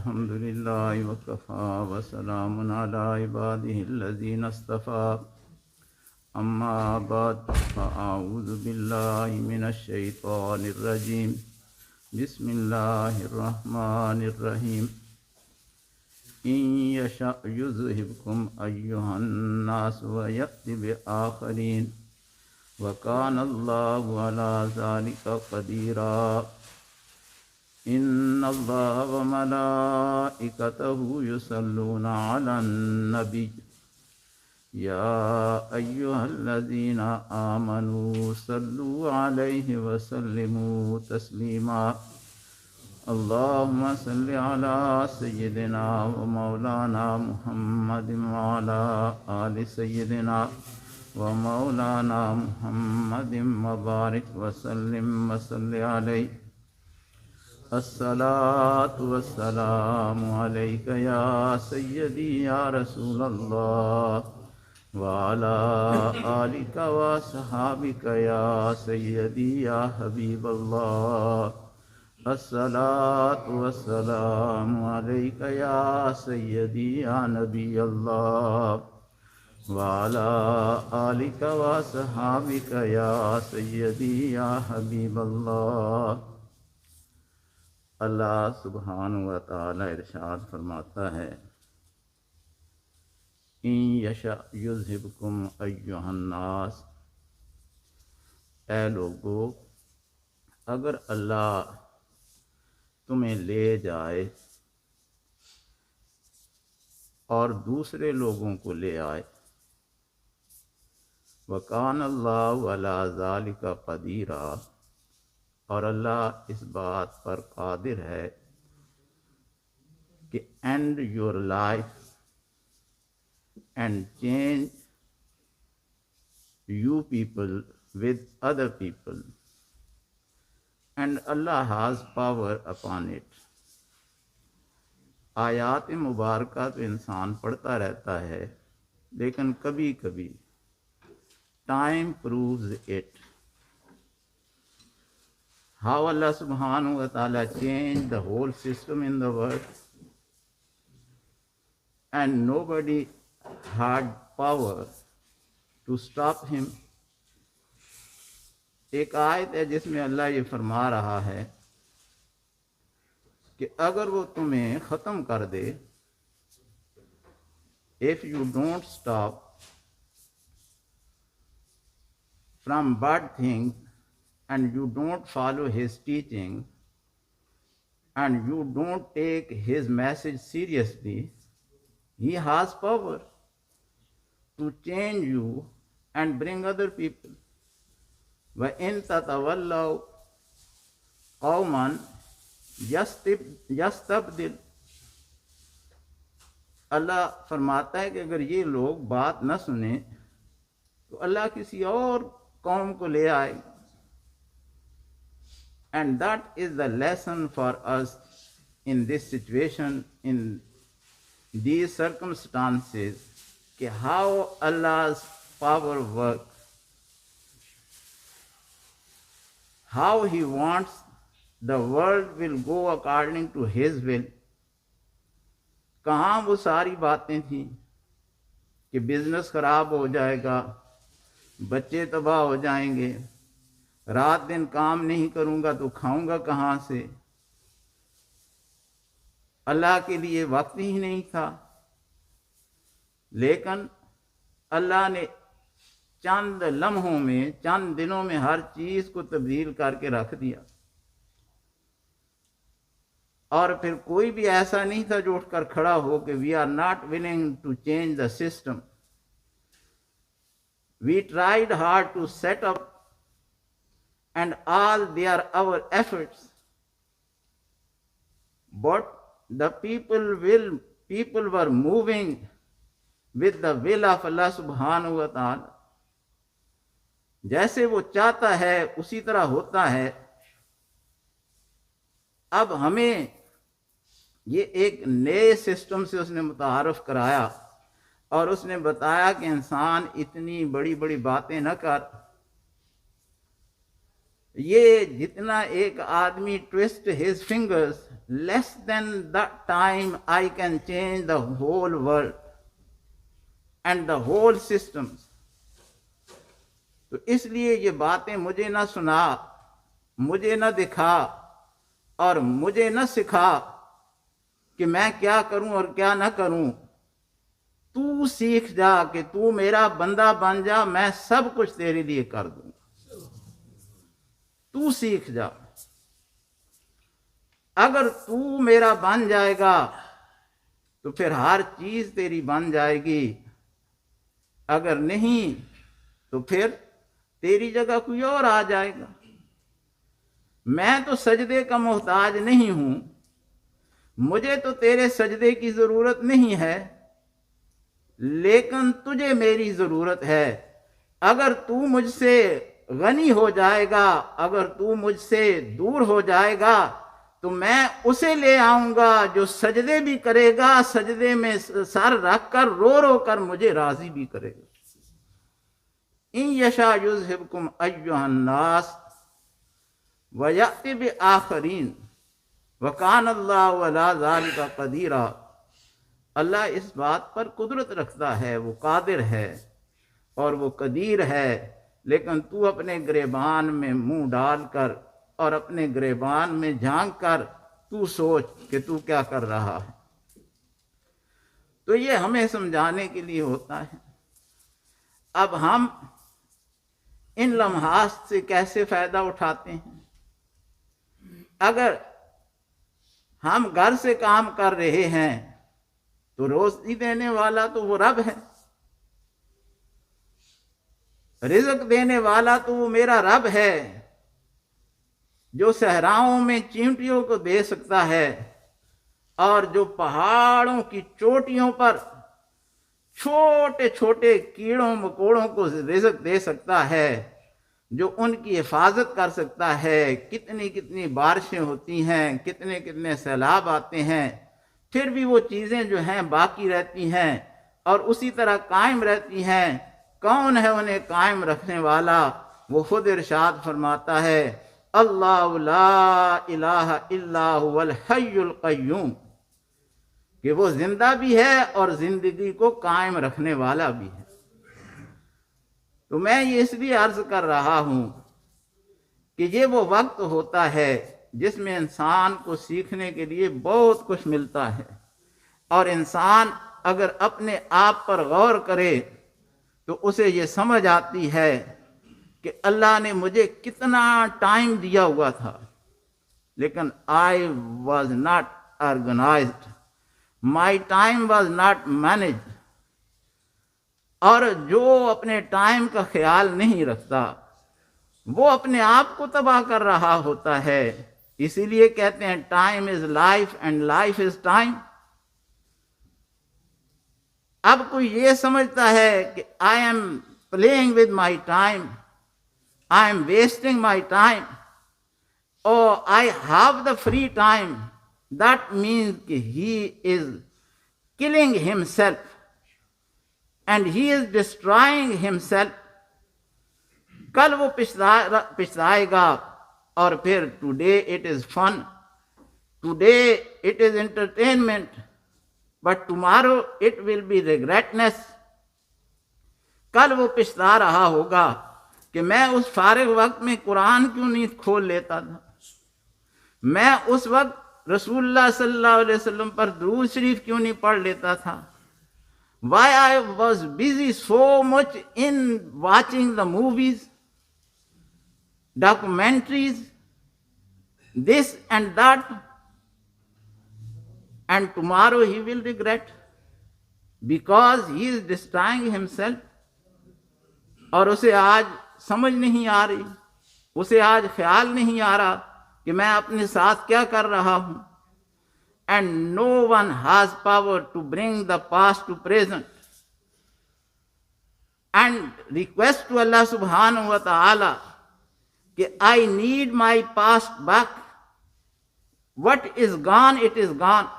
الحمد لله وكفى وسلام على عباده الذين اصطفى أما بعد فأعوذ بالله من الشيطان الرجيم بسم الله الرحمن الرحيم إن يشأ يذهبكم أيها الناس ويأت بآخرين وكان الله على ذلك قديرا إن الله وملائكته يصلون على النبي يا أيها الذين آمنوا صلوا عليه وسلموا تسليما اللهم صل على سيدنا ومولانا محمد وعلى آل سيدنا ومولانا محمد وبارك وسلم وصل عليه الصلاة والسلام عليك يا سيدي يا رسول الله وعلى آلك وصحابك يا سيدي يا حبيب الله الصلاة والسلام عليك يا سيدي يا نبي الله وعلى آلك وصحابك يا سيدي يا حبيب الله۔ اللہ سبحانہ و تعالی ارشاد فرماتا ہے ان یشاء یذہبکم ایھا الناس، اے لوگو اگر اللہ تمہیں لے جائے اور دوسرے لوگوں کو لے آئے، وکان اللہ علی ذلک قدیرا، اور اللہ اس بات پر قادر ہے کہ end your life and change you people with other people, and Allah has power upon it۔ آیات مبارکہ تو انسان پڑھتا رہتا ہے، لیکن کبھی کبھی time proves it۔ How Allah subhanahu wa ta'ala changed the whole system in the world and nobody had power to stop him۔ ایک آیت ہے جس میں اللہ یہ فرما رہا ہے کہ اگر وہ تمہیں ختم کر دے، if you don't stop from bad things and you don't follow his teaching and you don't take his message seriously, he has power to change you and bring other people۔ وَإِن تَتَوَلَّوْا قَوْمًا يَسْتَبْدِلْ، اللہ فرماتا ہے کہ اگر یہ لوگ بات نہ سنیں تو اللہ کسی اور قوم کو لے آئے۔ And that is the lesson for us in this situation, in these circumstances, کہ how Allah's power works، how He wants the world will go according to His will۔ کہاں وہ ساری باتیں تھیں کہ بزنس خراب ہو جائے گا، بچے تباہ ہو جائیں گے، رات دن کام نہیں کروں گا تو کھاؤں گا کہاں سے، اللہ کے لیے وقت ہی نہیں تھا۔ لیکن اللہ نے چند لمحوں میں، چند دنوں میں ہر چیز کو تبدیل کر کے رکھ دیا، اور پھر کوئی بھی ایسا نہیں تھا جو اٹھ کر کھڑا ہو کہ we are not willing to change the system. We tried hard to set up and all their our efforts, but the people were moving with the will of Allah subhanahu wa ta'ala۔ جیسے وہ چاہتا ہے اسی طرح ہوتا ہے۔ اب ہمیں یہ ایک نئے سسٹم سے اس نے متعارف کرایا، اور اس نے بتایا کہ انسان اتنی بڑی بڑی باتیں نہ کر، یہ جتنا ایک آدمی twist his fingers, less than the time I can change the whole world and the whole systems. تو اس لیے یہ باتیں مجھے نہ سنا، مجھے نہ دکھا اور مجھے نہ سکھا کہ میں کیا کروں اور کیا نہ کروں. تو سیکھ جا کہ تو میرا بندہ بن جا، میں سب کچھ تیرے لیے کر دوں. تو سیکھ جا. اگر تو میرا بن جائے گا تو پھر ہر چیز تیری بن جائے گی، اگر نہیں تو پھر تیری جگہ کوئی اور آ جائے گا. میں تو سجدے کا محتاج نہیں ہوں، مجھے تو تیرے سجدے کی ضرورت نہیں ہے، لیکن تجھے میری ضرورت ہے. اگر تو مجھ سے غنی ہو جائے گا، اگر تو مجھ سے دور ہو جائے گا تو میں اسے لے آؤں گا جو سجدے بھی کرے گا، سجدے میں سر رکھ کر رو رو کر مجھے راضی بھی کرے گا. ان یشاء یذہبکم ایھا الناس ویأت بآخرین وکان اللہ علی ذلک قدیرا. اللہ اس بات پر قدرت رکھتا ہے، وہ قادر ہے اور وہ قدیر ہے، لیکن تو اپنے گریبان میں منہ ڈال کر اور اپنے گریبان میں جھانک کر تو سوچ کہ تو کیا کر رہا ہے. تو یہ ہمیں سمجھانے کے لیے ہوتا ہے. اب ہم ان لمحات سے کیسے فائدہ اٹھاتے ہیں؟ اگر ہم گھر سے کام کر رہے ہیں تو روزی دینے والا تو وہ رب ہے، رزق دینے والا تو وہ میرا رب ہے جو صحراؤں میں چیونٹیوں کو دے سکتا ہے اور جو پہاڑوں کی چوٹیوں پر چھوٹے چھوٹے کیڑوں مکوڑوں کو رزق دے سکتا ہے، جو ان کی حفاظت کر سکتا ہے. کتنی کتنی بارشیں ہوتی ہیں، کتنے کتنے سیلاب آتے ہیں، پھر بھی وہ چیزیں جو ہیں باقی رہتی ہیں اور اسی طرح قائم رہتی ہیں. کون ہے انہیں قائم رکھنے والا؟ وہ خود ارشاد فرماتا ہے اللہ لا الہ الا هو الحی القیوم، کہ وہ زندہ بھی ہے اور زندگی کو قائم رکھنے والا بھی ہے. تو میں یہ اس لیے عرض کر رہا ہوں کہ یہ وہ وقت ہوتا ہے جس میں انسان کو سیکھنے کے لیے بہت کچھ ملتا ہے، اور انسان اگر اپنے آپ پر غور کرے تو اسے یہ سمجھ آتی ہے کہ اللہ نے مجھے کتنا ٹائم دیا ہوا تھا، لیکن I was not organized, my time was not managed. اور جو اپنے ٹائم کا خیال نہیں رکھتا وہ اپنے آپ کو تباہ کر رہا ہوتا ہے. اسی لیے کہتے ہیں time is life and life is time. اب کوئی یہ سمجھتا ہے کہ I am playing with my time, I am wasting my time, اور I have the free time. That means کہ he is killing himself and he is destroying himself. کل وہ پچھتائے گا اور پھر today it is fun, today it is entertainment, but tomorrow it will be regretness. کل وہ پچھتا رہا ہوگا کہ میں اس فارغ وقت میں قرآن کیوں نہیں کھول لیتا تھا، میں اس وقت رسول اللہ صلی اللہ علیہ وسلم پر درود شریف کیوں نہیں پڑھ لیتا تھا. Why I was busy so much in watching the movies, documentaries, this and that, and tomorrow he will regret because he is destroying himself. اور اسے آج سمجھ نہیں آ رہی، اسے آج خیال نہیں آ رہا کہ میں اپنے ساتھ کیا کر رہا ہوں. And no one has power to bring the past to present. And request to Allah subhanahu wa ta'ala کہ I need my past back. What is gone, it is gone.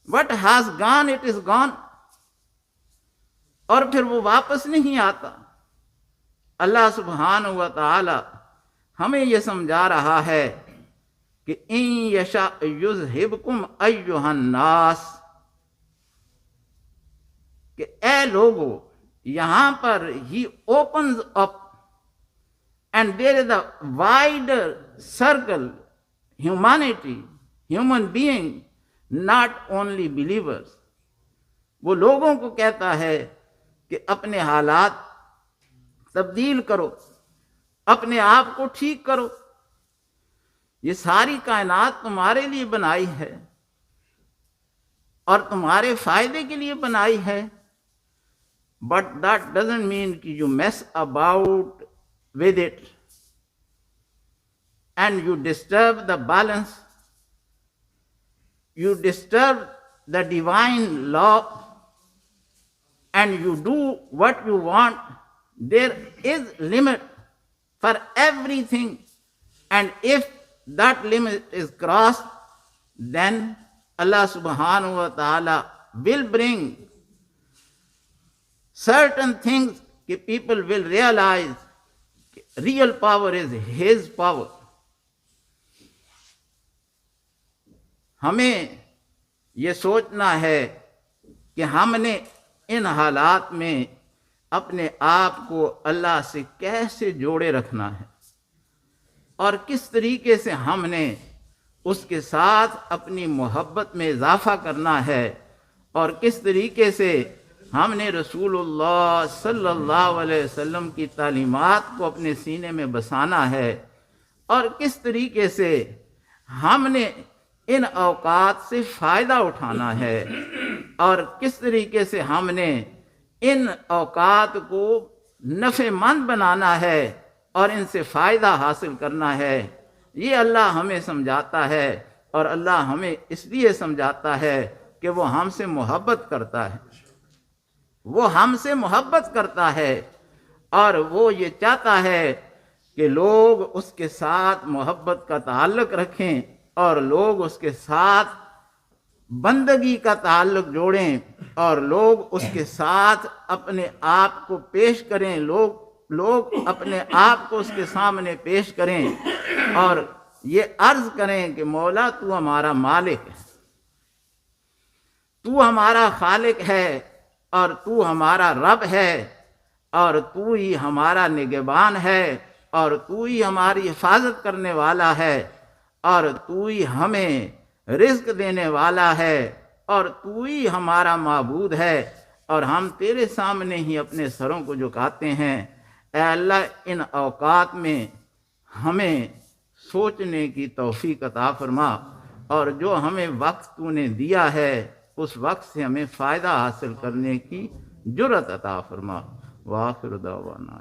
What has gone, it is gone. اور پھر وہ واپس نہیں آتا. اللہ سبحانہ و تعالی ہمیں یہ سمجھا رہا ہے کہ ان یشاء یذہبکم ایھا الناس، کہ اے لوگو، یہاں پر ہی opens up and there is a wider circle, humanity, human being, not only believers. وہ لوگوں کو کہتا ہے کہ اپنے حالات تبدیل کرو، اپنے آپ کو ٹھیک کرو، یہ ساری کائنات تمہارے لیے بنائی ہے اور تمہارے فائدے کے لیے بنائی ہے. But that doesn't mean کہ you mess about with it and you disturb the balance, you disturb the divine law and you do what you want. There is limit for everything, and if that limit is crossed, then Allah subhanahu wa ta'ala will bring certain things that people will realize real power is His power. ہمیں یہ سوچنا ہے کہ ہم نے ان حالات میں اپنے آپ کو اللہ سے کیسے جوڑے رکھنا ہے اور کس طریقے سے ہم نے اس کے ساتھ اپنی محبت میں اضافہ کرنا ہے اور کس طریقے سے ہم نے رسول اللہ صلی اللہ علیہ وسلم کی تعلیمات کو اپنے سینے میں بسانا ہے اور کس طریقے سے ہم نے ان اوقات سے فائدہ اٹھانا ہے اور کس طریقے سے ہم نے ان اوقات کو نفع مند بنانا ہے اور ان سے فائدہ حاصل کرنا ہے. یہ اللہ ہمیں سمجھاتا ہے، اور اللہ ہمیں اس لیے سمجھاتا ہے کہ وہ ہم سے محبت کرتا ہے، وہ ہم سے محبت کرتا ہے اور وہ یہ چاہتا ہے کہ لوگ اس کے ساتھ محبت کا تعلق رکھیں اور لوگ اس کے ساتھ بندگی کا تعلق جوڑیں اور لوگ اس کے ساتھ اپنے آپ کو پیش کریں، لوگ اپنے آپ کو اس کے سامنے پیش کریں اور یہ عرض کریں کہ مولا تو ہمارا مالک ہے، تو ہمارا خالق ہے اور تو ہمارا رب ہے اور تو ہی ہمارا نگہبان ہے اور تو ہی ہماری حفاظت کرنے والا ہے اور تو ہی ہمیں رزق دینے والا ہے اور تو ہی ہمارا معبود ہے اور ہم تیرے سامنے ہی اپنے سروں کو جھکاتے ہیں. اے اللہ، ان اوقات میں ہمیں سوچنے کی توفیق عطا فرما اور جو ہمیں وقت تو نے دیا ہے اس وقت سے ہمیں فائدہ حاصل کرنے کی جرأت عطا فرما. وآخر دعوانا